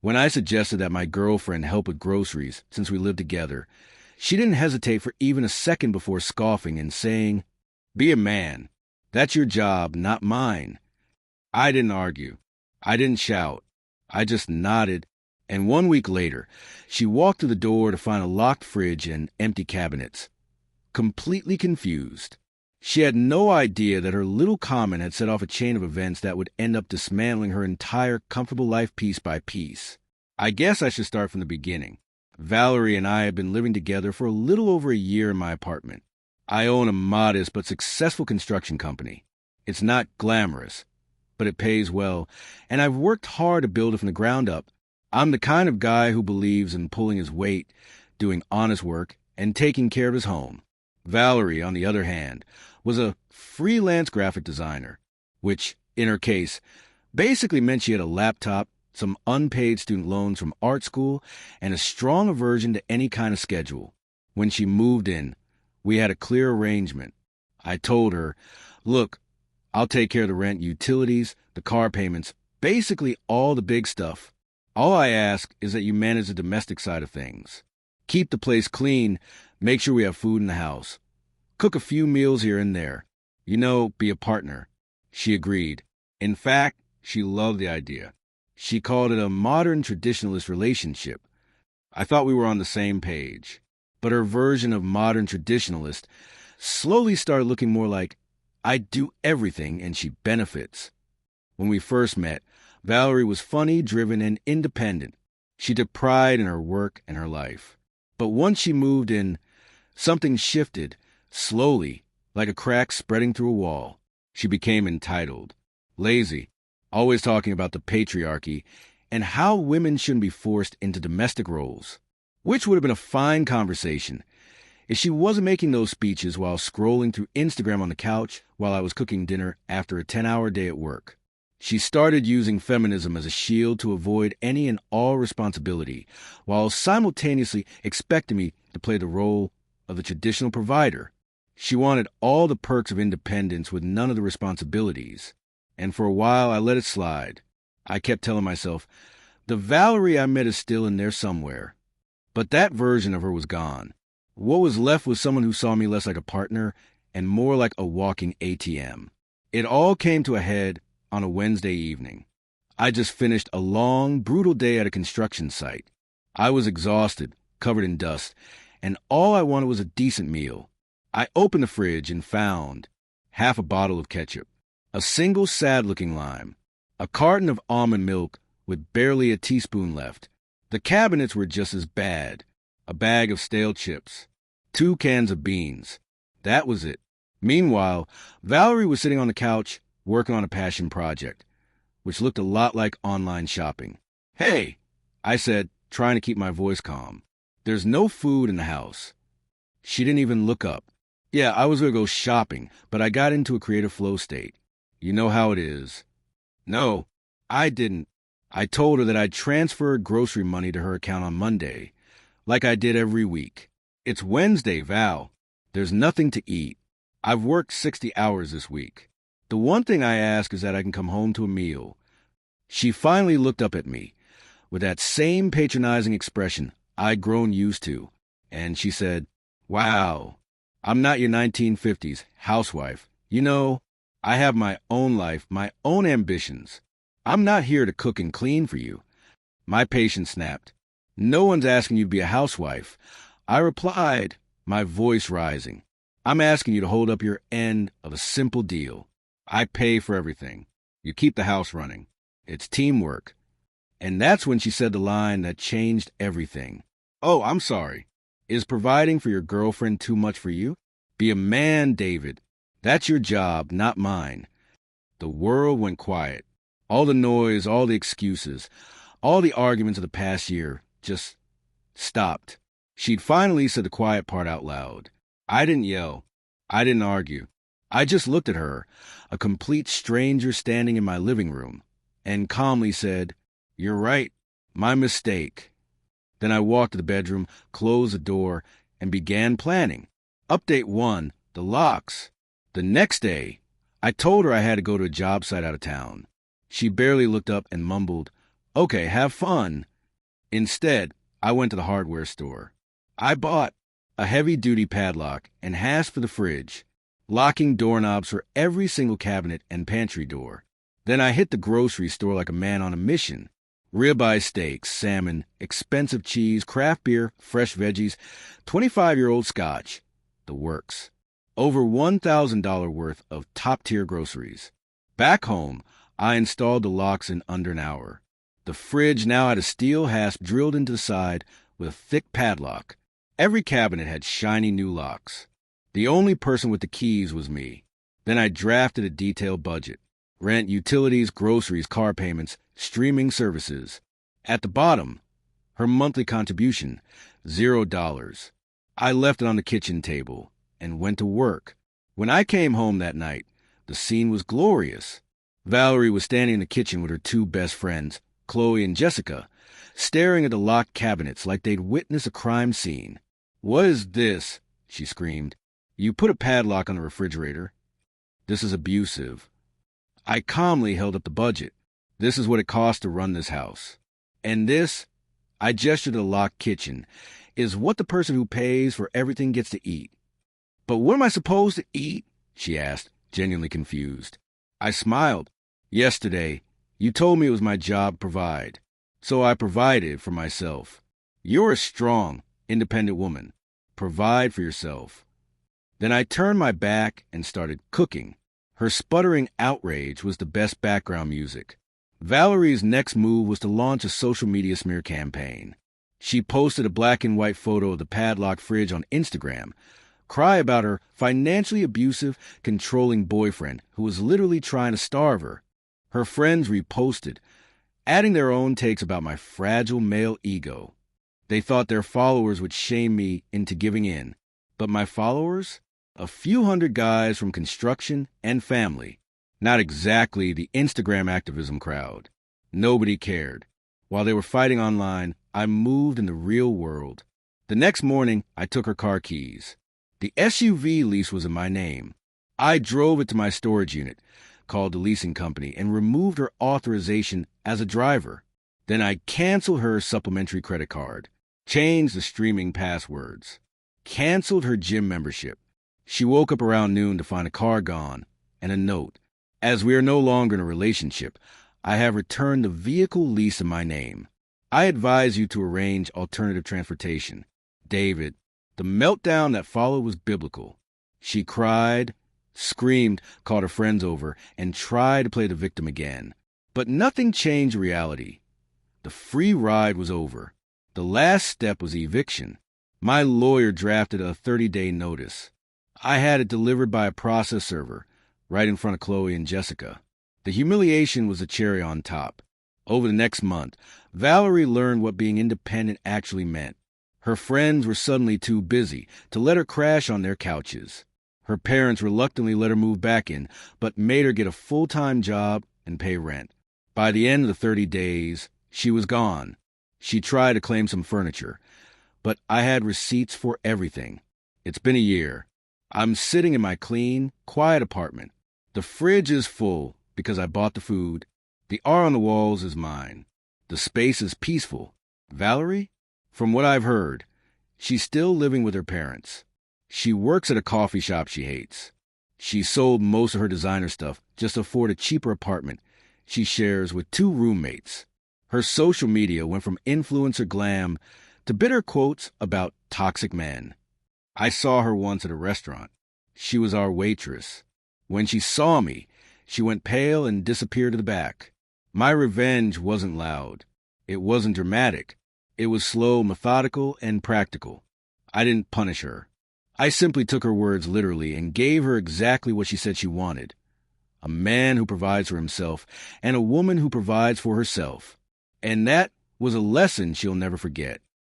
When I suggested that my girlfriend help with groceries since we lived together, she didn't hesitate for even a second before scoffing and saying, "Be a man. That's your job, not mine." I didn't argue. I didn't shout. I just nodded, and 1 week later, she walked through the door to find a locked fridge and empty cabinets. Completely confused. She had no idea that her little comment had set off a chain of events that would end up dismantling her entire comfortable life piece by piece. I guess I should start from the beginning. Valerie and I have been living together for a little over a year in my apartment. I own a modest but successful construction company. It's not glamorous, but it pays well, and I've worked hard to build it from the ground up. I'm the kind of guy who believes in pulling his weight, doing honest work, and taking care of his home. Valerie, on the other hand, was a freelance graphic designer, which, in her case, basically meant she had a laptop, some unpaid student loans from art school, and a strong aversion to any kind of schedule. When she moved in, we had a clear arrangement. I told her, "Look, I'll take care of the rent, utilities, the car payments, basically all the big stuff. All I ask is that you manage the domestic side of things. Keep the place clean, make sure we have food in the house. Cook a few meals here and there. You know, be a partner." She agreed. In fact, she loved the idea. She called it a modern traditionalist relationship. I thought we were on the same page. But her version of modern traditionalist slowly started looking more like, I do everything and she benefits. When we first met, Valerie was funny, driven, and independent. She took pride in her work and her life. But once she moved in, something shifted, slowly, like a crack spreading through a wall. She became entitled, lazy, always talking about the patriarchy and how women shouldn't be forced into domestic roles, which would have been a fine conversation if she wasn't making those speeches while scrolling through Instagram on the couch while I was cooking dinner after a 10-hour day at work. She started using feminism as a shield to avoid any and all responsibility, while simultaneously expecting me to play the role of the traditional provider. She wanted all the perks of independence with none of the responsibilities. And for a while, I let it slide. I kept telling myself, the Valerie I met is still in there somewhere. But that version of her was gone. What was left was someone who saw me less like a partner and more like a walking ATM. It all came to a head on a Wednesday evening. I just finished a long, brutal day at a construction site. I was exhausted, covered in dust, and all I wanted was a decent meal. I opened the fridge and found half a bottle of ketchup, a single sad-looking lime, a carton of almond milk with barely a teaspoon left. The cabinets were just as bad. A bag of stale chips, 2 cans of beans. That was it. Meanwhile, Valerie was sitting on the couch working on a passion project, which looked a lot like online shopping. "Hey," I said, trying to keep my voice calm. "There's no food in the house." She didn't even look up. Yeah, I was going to go shopping, but I got into a creative flow state. You know how it is. No, I didn't. I told her that I'd transferred grocery money to her account on Monday, like I did every week. It's Wednesday, Val. There's nothing to eat. I've worked 60 hours this week. The one thing I ask is that I can come home to a meal. She finally looked up at me with that same patronizing expression I'd grown used to, and she said, "Wow, I'm not your 1950s housewife. You know, I have my own life, my own ambitions. I'm not here to cook and clean for you." My patience snapped. "No one's asking you to be a housewife." I replied, my voice rising. "I'm asking you to hold up your end of a simple deal. I pay for everything. You keep the house running. It's teamwork." And that's when she said the line that changed everything. "Oh, I'm sorry. Is providing for your girlfriend too much for you? Be a man, David. That's your job, not mine." The world went quiet. All the noise, all the excuses, all the arguments of the past year just stopped. She'd finally said the quiet part out loud. I didn't yell. I didn't argue. I just looked at her, a complete stranger standing in my living room, and calmly said, "You're right. My mistake." Then I walked to the bedroom, closed the door, and began planning. Update 1, the locks. The next day, I told her I had to go to a job site out of town. She barely looked up and mumbled, "Okay, have fun," Instead, I went to the hardware store. I bought a heavy-duty padlock and hasp for the fridge, locking doorknobs for every single cabinet and pantry door. Then I hit the grocery store like a man on a mission. Ribeye steaks, salmon, expensive cheese, craft beer, fresh veggies, 25-year-old scotch. The works. Over $1,000 worth of top-tier groceries. Back home, I installed the locks in under an hour. The fridge now had a steel hasp drilled into the side with a thick padlock. Every cabinet had shiny new locks. The only person with the keys was me. Then I drafted a detailed budget. Rent, utilities, groceries, car payments, streaming services. At the bottom, her monthly contribution, $0. I left it on the kitchen table and went to work. When I came home that night, the scene was glorious. Valerie was standing in the kitchen with her two best friends, Chloe and Jessica, staring at the locked cabinets like they'd witnessed a crime scene. "What is this?" she screamed. "You put a padlock on the refrigerator." "This is abusive." I calmly held up the budget. "This is what it costs to run this house. And this," I gestured to the locked kitchen, "is what the person who pays for everything gets to eat." "But what am I supposed to eat?" she asked, genuinely confused. I smiled. "Yesterday, you told me it was my job to provide. So I provided for myself. You're a strong, independent woman. Provide for yourself." Then I turned my back and started cooking. Her sputtering outrage was the best background music. Valerie's next move was to launch a social media smear campaign. She posted a black and white photo of the padlocked fridge on Instagram, cry about her financially abusive, controlling boyfriend who was literally trying to starve her. Her friends reposted, adding their own takes about my fragile male ego. They thought their followers would shame me into giving in. But my followers? A few hundred guys from construction and family. Not exactly the Instagram activism crowd. Nobody cared. While they were fighting online, I moved in the real world. The next morning, I took her car keys. The SUV lease was in my name. I drove it to my storage unit, called the leasing company, and removed her authorization as a driver. Then I canceled her supplementary credit card, changed the streaming passwords, canceled her gym membership. She woke up around noon to find a car gone and a note. "As we are no longer in a relationship, I have returned the vehicle lease in my name. I advise you to arrange alternative transportation. David." The meltdown that followed was biblical. She cried, screamed, called her friends over, and tried to play the victim again. But nothing changed reality. The free ride was over. The last step was eviction. My lawyer drafted a 30-day notice. I had it delivered by a process server, right in front of Chloe and Jessica. The humiliation was the cherry on top. Over the next month, Valerie learned what being independent actually meant. Her friends were suddenly too busy to let her crash on their couches. Her parents reluctantly let her move back in, but made her get a full-time job and pay rent. By the end of the 30 days, she was gone. She tried to claim some furniture, but I had receipts for everything. It's been a year. I'm sitting in my clean, quiet apartment. The fridge is full because I bought the food. The art on the walls is mine. The space is peaceful. Valerie? From what I've heard, she's still living with her parents. She works at a coffee shop she hates. She sold most of her designer stuff just to afford a cheaper apartment she shares with 2 roommates. Her social media went from influencer glam to bitter quotes about toxic men. I saw her once at a restaurant. She was our waitress. When she saw me, she went pale and disappeared to the back. My revenge wasn't loud. It wasn't dramatic. It was slow, methodical, and practical. I didn't punish her. I simply took her words literally and gave her exactly what she said she wanted. A man who provides for himself and a woman who provides for herself. And that was a lesson she'll never forget.